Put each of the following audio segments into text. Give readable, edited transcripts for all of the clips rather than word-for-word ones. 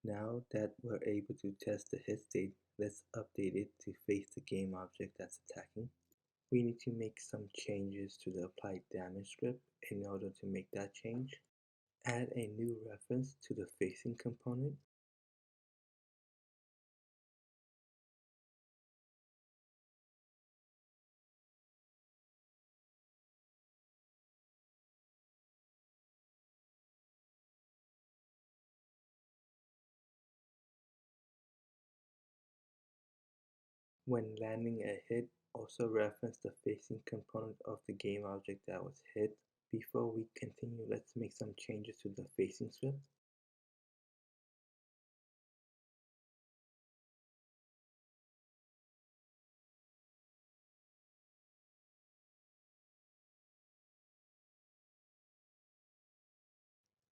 Now that we're able to test the hit state, let's update it to face the game object that's attacking. We need to make some changes to the applied damage script in order to make that change. Add a new reference to the facing component. When landing a hit, also reference the facing component of the game object that was hit. Before we continue, let's make some changes to the facing script.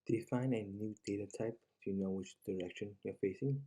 Define a new data type to know which direction you're facing.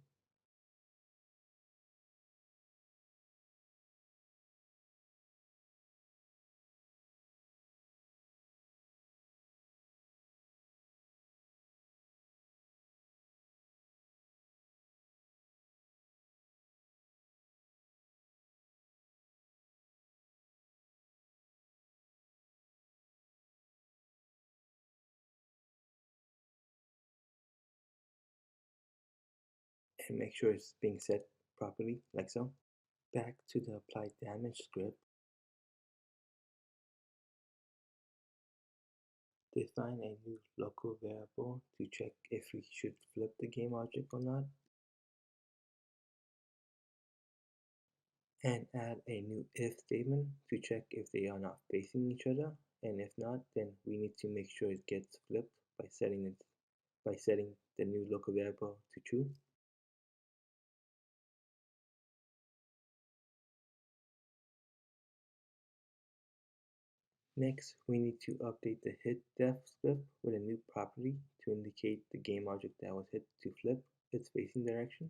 And make sure it's being set properly, like so. Back to the apply damage script. Define a new local variable to check if we should flip the game object or not. And add a new if statement to check if they are not facing each other, and if not, then we need to make sure it gets flipped by setting the new local variable to true. Next, we need to update the hit def script with a new property to indicate the game object that was hit to flip its facing direction.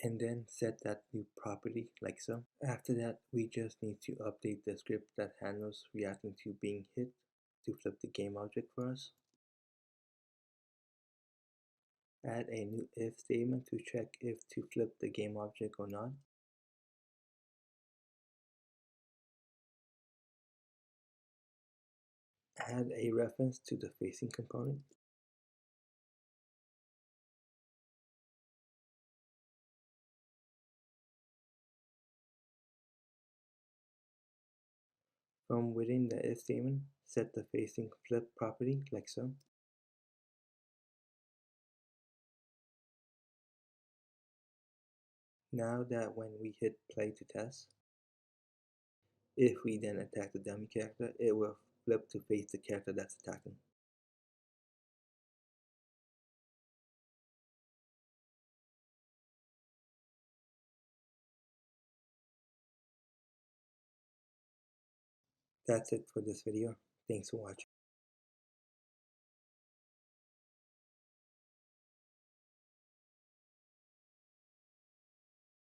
And then set that new property like so. After that, we just need to update the script that handles reacting to being hit to flip the game object for us. Add a new if statement to check if to flip the game object or not. Add a reference to the facing component. From within the if statement, set the facing flip property like so. Now that when we hit play to test, if we then attack the dummy character, it will flip to face the character that's attacking. That's it for this video. Thanks for watching.